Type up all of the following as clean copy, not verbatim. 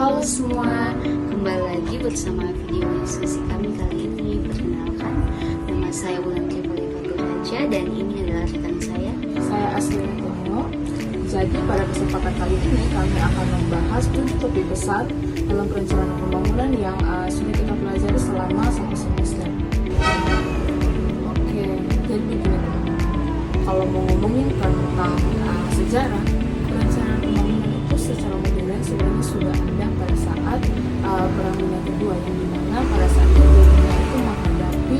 Halo semua, kembali lagi bersama video diskusi kami kali ini. Perkenalkan, nama saya Wulan Tripoli Fatur Raja dan ini adalah rekan saya Asli Antonio. Jadi pada kesempatan kali ini kami akan membahas 7 topik besar dalam perencanaan pembangunan yang sudah kita pelajari selama 1 semester. Oke, jadi begini. Kalau mau ngomongin tentang sejarah, perencanaan pembangunan itu secara modern sebenarnya sudah ada pada saat Perang Dunia Kedua, yang dimana pada saat itu dunia itu menghadapi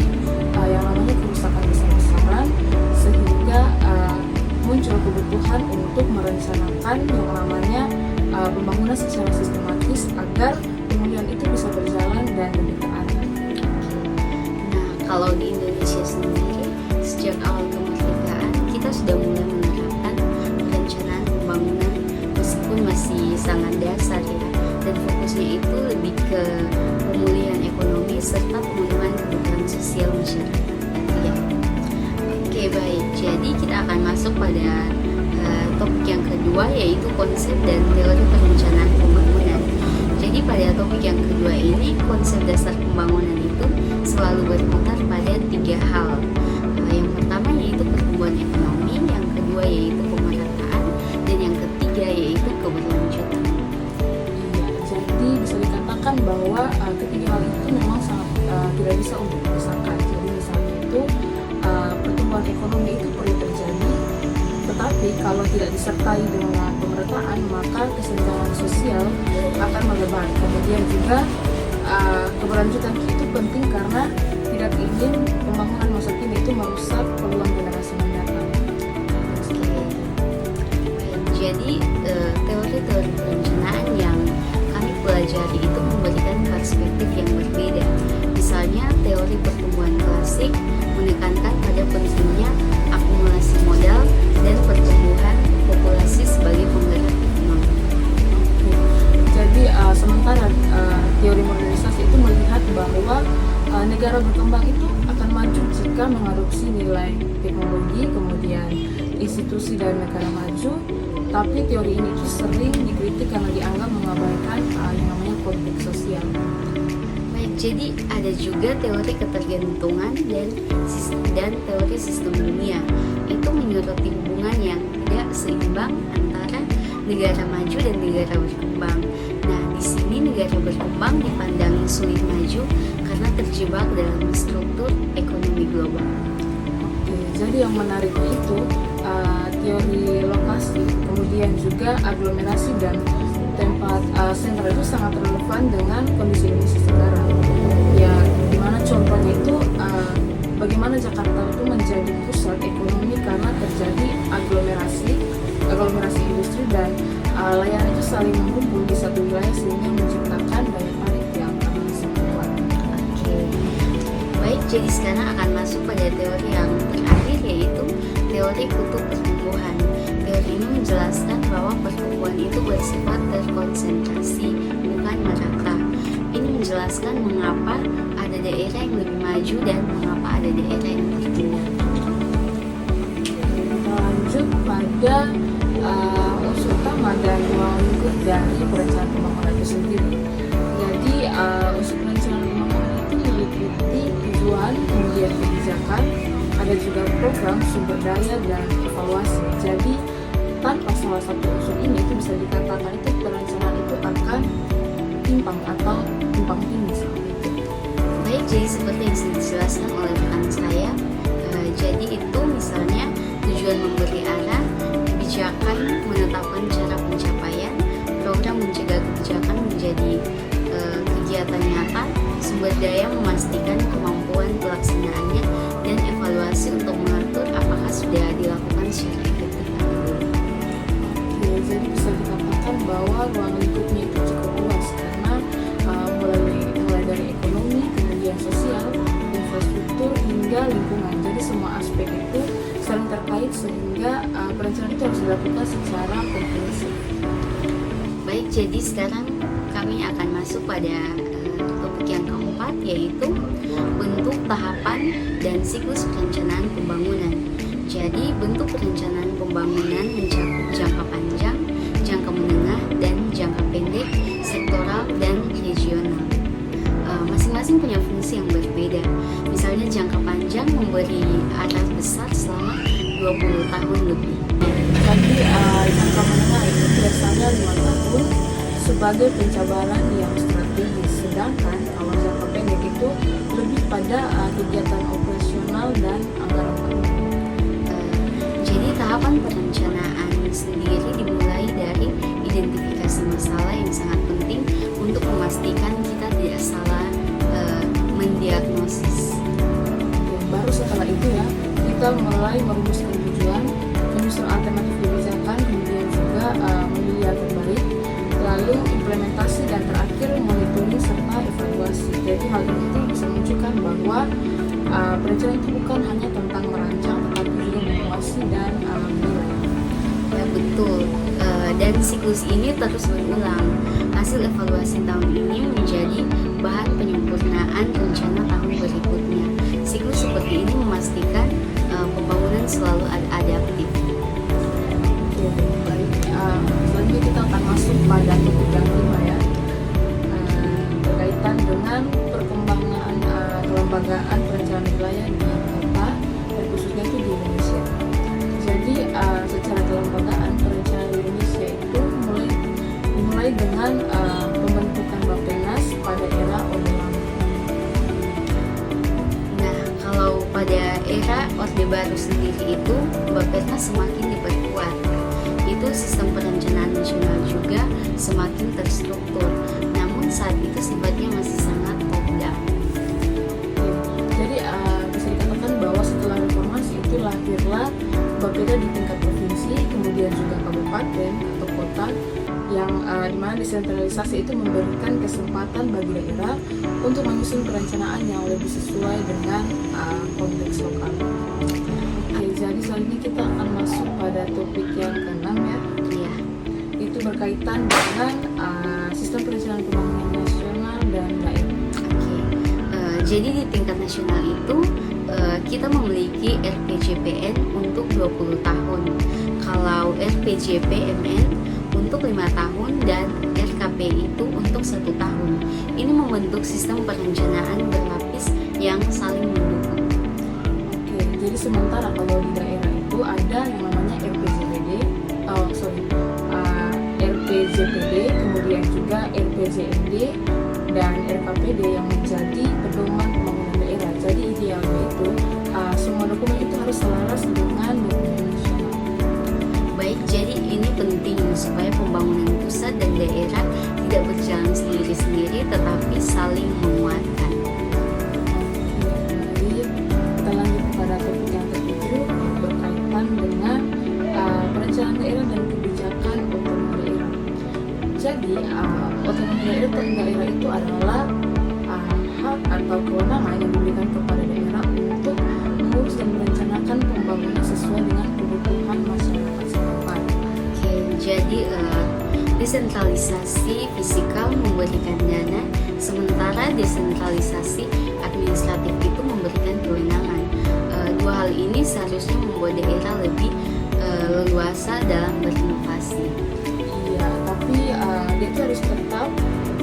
yang namanya kerusakan besar-besaran, sehingga muncul kebutuhan untuk merencanakan yang namanya pembangunan secara sistematis agar pemulihan itu bisa berjalan dan lebih terarah. Nah, kalau di Indonesia sendiri, sejak awal kemerdekaan kita sudah mulai menerapkan perencanaan pembangunan meskipun masih sangat dasar ya, dan fokusnya itu lebih ke pemulihan ekonomi serta pemenuhan kebutuhan sosial masyarakat ya. Oke, baik, jadi kita akan masuk pada topik yang kedua, yaitu konsep dan teori perencanaan pembangunan. Jadi pada topik yang kedua ini, konsep dasar pembangunan itu selalu berputar pada 3 hal. Yang pertama yaitu pertumbuhan ekonomi, yang kedua yaitu pemerataan, dan yang ketiga yaitu keberlanjutan. Iya, jadi bisa dikatakan bahwa ketiga hal itu memang sangat tidak bisa untuk dipisahkan. Jadi misalnya itu pertumbuhan ekonomi itu perlu terjadi, tetapi kalau tidak disertai dengan pemerataan maka kesenjangan sosial akan melebar. Kemudian juga keberlanjutan itu penting karena tidak ingin pembangunan masa kini itu merusak peluang generasi mendatang. Jadi teori-teori perencanaan yang kami pelajari itu memberikan perspektif yang berbeda. Misalnya teori pertumbuhan klasik menekankan pada pentingnya akumulasi modal dan pertumbuhan populasi sebagai penggerak ekonomi. Jadi sementara teori modernisasi itu melihat bahwa negara berkembang itu akan maju jika mengadopsi nilai teknologi, kemudian institusi dan negara maju. Tapi teori ini itu sering dikritik karena dianggap mengabaikan yang namanya konflik sosial. Baik, jadi ada juga teori ketergantungan dan teori sistem dunia. Itu menyoroti hubungan yang tidak seimbang antara negara maju dan negara berkembang. Nah, di sini negara berkembang dipandang sulit maju karena terjebak dalam struktur ekonomi global. Oke, jadi yang menariknya itu teori lokasi, kemudian juga aglomerasi dan tempat sentral itu sangat relevan dengan kondisi Indonesia sekarang. Ya, dimana contohnya itu bagaimana Jakarta itu menjadi pusat ekonomi karena terjadi aglomerasi industri dan layanan itu saling mengumpul di satu wilayah sehingga menciptakan daya tarik yang sangat kuat. Oke, baik, jadi sekarang akan masuk pada teori yang terakhir, yaitu teori kutub pertumbuhan. Teori ini menjelaskan bahwa pertumbuhan itu bersifat terkonsentrasi, bukan merata. Ini menjelaskan mengapa ada daerah yang lebih maju dan mengapa ada daerah yang tertinggal. Kita lanjut pada unsur utama dan ruang lingkup dari perencanaan pembangunan itu sendiri. Jadi unsur perencanaan pembangunan itu meliputi tujuan, kemudian kebijakan, ada juga program, sumber daya, dan evaluasi. Jadi tanpa salah satu unsur ini itu bisa dikatakan itu perencanaan itu akan timpang atau tumpang tindih seperti itu. Baik, jadi seperti yang sudah dijelaskan oleh rekan saya, jadi itu misalnya tujuan memberi arah, kebijakan menetapkan cara pencapaian, program mencegah kebijakan menjadi kegiatan nyata, sumber daya memastikan kemampuan pelaksanaannya, dan evaluasi untuk mengatur apakah sudah dilakukan secara efektif atau belum. Oke, jadi bisa dikatakan bahwa ruang lingkupnya itu cukup luas karena mulai dari ekonomi, kemudian sosial, infrastruktur hingga lingkungan. Jadi semua aspek itu saling terkait sehingga perencanaan itu harus dilakukan secara komprehensif. Baik, jadi sekarang kami akan masuk pada topik yang keempat, yaitu bentuk, tahapan, dan siklus perencanaan pembangunan. Jadi bentuk perencanaan pembangunan mencakup jangka panjang, jangka menengah, dan jangka pendek, sektoral, 20 tahun lebih. Jadi jangka menengah itu biasanya 5 tahun sebagai pencabaran yang strategis, sedangkan kalau jangka pendek itu lebih pada kegiatan operasional dan anggaran tahunan. Jadi tahapan perencanaan sendiri dimulai dari identifikasi masalah yang sangat penting untuk memastikan kita tidak salah mendiagnosis. Baru setelah itu ya kita mulai merumuskan tujuan, menyusun alternatif kebijakan, kemudian juga memilih yang terbaik, lalu implementasi dan terakhir monitoring serta evaluasi. Jadi hal ini tuh bisa menunjukkan bahwa perencanaan itu bukan hanya tentang merancang, tetapi juga mengawasi dan menilai. Ya betul. Dan siklus ini terus berulang. Hasil evaluasi tahun ini menjadi bahan penyempurnaan rencana tahun berikutnya. Siklus seperti ini memastikan pembangunan selalu adaptif. Oke, baik. Selanjutnya kita akan masuk pada topik yang kelima ya, berkaitan dengan perkembangan kelembagaan perencanaan wilayah di kota dan khususnya itu di Indonesia. Jadi secara kelembagaan perencanaan di Indonesia itu dimulai dengan pembentukan Bappenas pada era Orde Lama. Nah, kalau pada era Orde Baru sendiri itu Bappenas semakin diperkuat. Itu sistem perencanaan nasional juga semakin terstruktur. Namun saat itu sifatnya masih sangat top down. Jadi bisa dikatakan bahwa setelah reformasi itu lahirlah Bapeda di tingkat provinsi, kemudian juga kabupaten atau kota, yang dimana desentralisasi itu memberikan kesempatan bagi daerah untuk menyusun perencanaan yang lebih sesuai dengan konteks lokal. Oke, jadi selanjutnya kita akan masuk pada topik yang keenam ya. Iya. Itu berkaitan dengan sistem perencanaan pembangunan nasional dan daerah. Oke. Jadi di tingkat nasional itu kita memiliki RPJPN untuk 20 tahun. Kalau RPJPMN untuk 5 tahun dan RKP itu untuk 1 tahun. Ini membentuk sistem perencanaan berlapis yang saling mendukung. Oke, jadi sementara kalau di daerah itu ada yang namanya RPJPD, kemudian juga RPJMD dan RKPD yang menjadi pedoman pembangunan daerah. Jadi idealnya itu semua dokumen itu harus selaras dengan dokumen nasional. Baik, jadi ini penting supaya pembangunan pusat dan daerah tidak berjalan sendiri-sendiri tetapi saling menguatkan. Baik, kita lanjut pada topik yang ketujuh berkaitan dengan perencanaan daerah dan kebijakan otonomi daerah. Jadi otonomi daerah itu adalah hak atau kewenangan yang diberikan kepada daerah untuk mengurus dan merencanakan pembangunan sesuai dengan kebutuhan masyarakat setempat. Oke, jadi desentralisasi fisikal memberikan dana, sementara desentralisasi administratif itu memberikan kewenangan. Dua hal ini seharusnya membuat daerah lebih leluasa dalam berinovasi. Iya, tapi dia itu harus tetap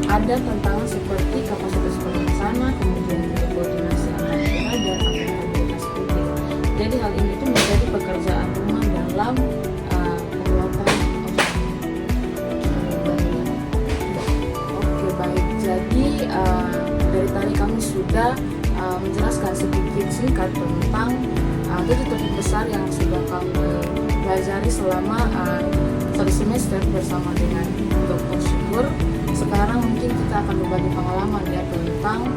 ada tantangan seperti kapasitas pelaksana, kemudian juga koordinasi antar daerah dan akuntabilitas publik. Jadi hal ini itu menjadi pekerjaan rumah dalam penguatan otonomi. Oke, baik. Jadi dari tadi kami sudah menjelaskan sedikit singkat tentang tujuh topik besar yang sudah kami pelajari selama 1 semester bersama dengan Dr. Syukur. Sekarang mungkin kita akan berbagi pengalaman ya tentang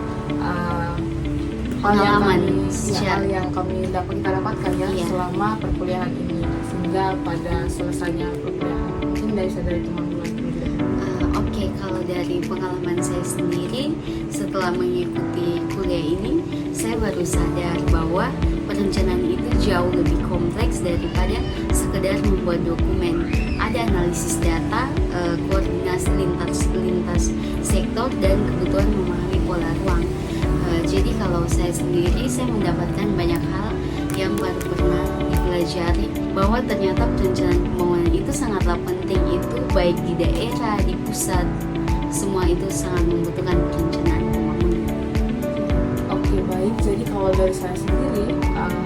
hal yang kami kita dapatkan ya Iya. selama perkuliahan ini sehingga pada selesainya perkuliahan. Mungkin dari teman mulai dulu. Oke, kalau dari pengalaman saya sendiri setelah mengikuti kuliah ini, saya baru sadar bahwa perencanaan itu jauh lebih kompleks daripada sekedar membuat dokumen. Ada analisis data, koordinasi lintas sektor, dan kebutuhan memahami pola ruang. Jadi kalau saya sendiri, saya mendapatkan banyak hal yang baru pernah dipelajari, bahwa ternyata perencanaan pembangunan itu sangatlah penting, itu baik di daerah, di pusat, semua itu sangat membutuhkan perencanaan pembangunan. Oke, baik. Jadi kalau dari saya sendiri,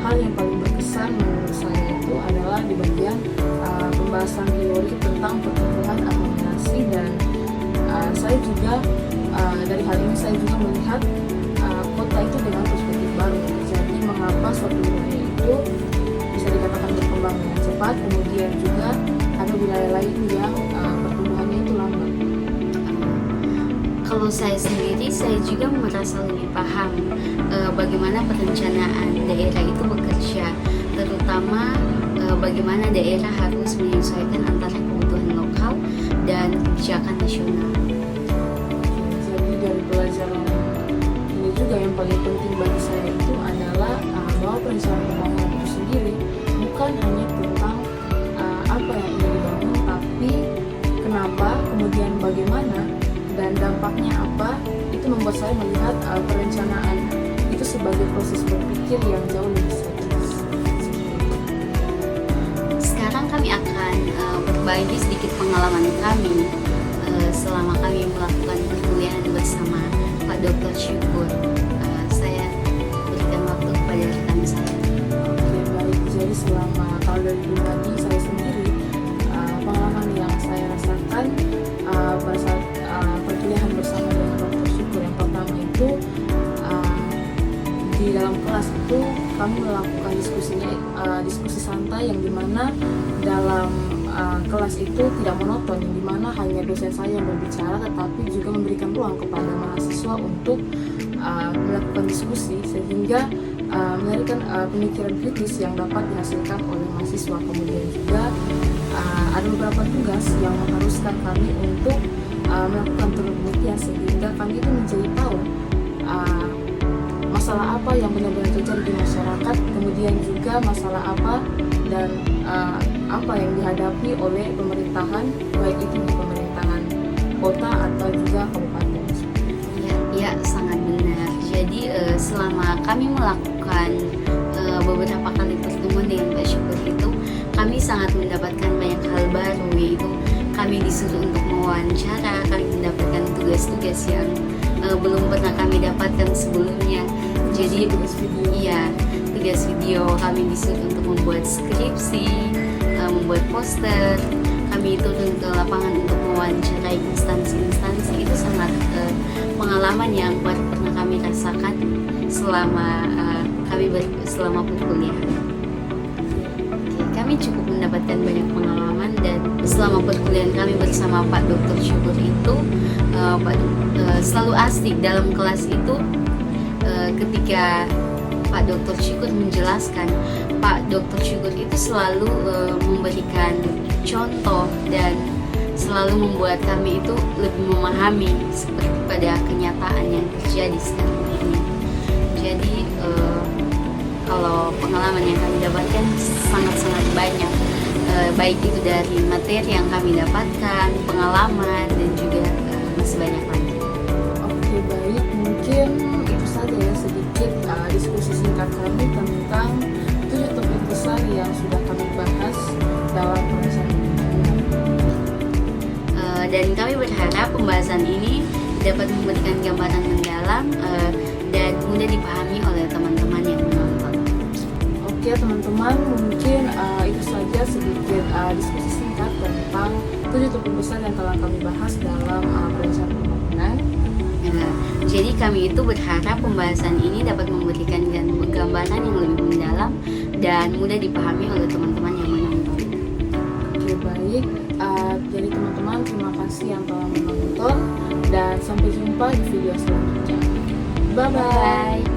hal yang paling berkesan menurut saya itu adalah di bagian pembahasan teori tentang pertumbuhan akomodasi, dan saya juga dari hal ini saya juga melihat kota itu dengan perspektif baru. Jadi mengapa suatu wilayah itu bisa dikatakan berkembang dengan cepat, kemudian juga ada wilayah lain yang pertumbuhannya itu lambat. Kalau saya sendiri, saya juga merasa lebih paham bagaimana perencanaan daerah itu bekerja, terutama bagaimana daerah harus menyesuaikan antara kebutuhan lokal dan kebijakan nasional. Jadi dari pelajaran ini juga yang paling penting bagi saya itu adalah bahwa perencanaan pembangunan itu sendiri bukan hanya tentang apa yang ingin dibangun, tapi kenapa, kemudian bagaimana, dan dampaknya apa. Itu membuat saya melihat perencanaan itu sebagai proses berpikir yang jauh lebih strategis. Sekarang kami akan berbagi sedikit pengalaman kami selama kami melakukan perkuliahan bersama Pak Dr. Syukur. Saya berikan waktu kepada rekan saya. Oke, baik. Jadi selama kalau dari pribadi saya sendiri, pengalaman yang saya rasakan pada saat perkuliahan bersama dengan Dr. Syukur, yang pertama itu di dalam kelas itu kami melakukan diskusi santai, yang dimana dalam kelas itu tidak monoton, yang dimana hanya dosen saya yang berbicara, tetapi juga memberikan ruang kepada mahasiswa untuk melakukan diskusi, sehingga melahirkan pemikiran kritis yang dapat dihasilkan oleh mahasiswa. Kemudian juga ada beberapa tugas yang mengharuskan kami untuk melakukan penelitian, sehingga kami itu menjadi tahu masalah apa yang benar-benar terjadi di masyarakat, kemudian juga masalah apa dan apa yang dihadapi oleh pemerintahan, baik itu di pemerintahan kota atau juga kabupaten. Ya, sangat benar. Jadi selama kami melakukan beberapa kali pertemuan dengan Pak Syukur itu, kami sangat mendapatkan banyak hal baru, yaitu kami disuruh untuk mewawancara, kami mendapatkan tugas-tugas yang belum pernah kami dapatkan sebelumnya. Jadi tugas video kami disuruh untuk membuat skripsi, membuat poster. Kami turun ke lapangan untuk mewawancarai instansi-instansi. Itu sangat pengalaman yang baru pernah kami rasakan selama selama perkuliahan. Kami cukup mendapatkan banyak pengalaman, dan selama perkuliahan kami bersama Pak Dr. Syukur itu selalu asik dalam kelas itu. Ketika Pak Dr. Syukur menjelaskan, Pak Dr. Syukur itu selalu memberikan contoh dan selalu membuat kami itu lebih memahami seperti pada kenyataan yang terjadi sekarang ini. Jadi kalau pengalaman yang kami dapatkan sangat-sangat banyak, baik itu dari materi yang kami dapatkan, pengalaman, dan juga masih banyak lagi. Oke, baik, mungkin itu saja ya sedikit diskusi singkat kami tentang 7 topik besar yang sudah kami bahas dalam pembahasan ini. Dan kami berharap pembahasan ini dapat memberikan gambaran mendalam dan mudah dipahami oleh teman-teman yang menonton. Oke teman-teman, mungkin itu saja sedikit diskusi singkat tentang 7 topik besar yang telah kami bahas dalam perencanaan pembangunan. Jadi kami itu berharap pembahasan ini dapat memberikan gambaran yang lebih mendalam dan mudah dipahami oleh teman-teman yang menonton. Oke, baik. Jadi teman-teman, terima kasih yang telah menonton, dan sampai jumpa di video selanjutnya. Bye-bye.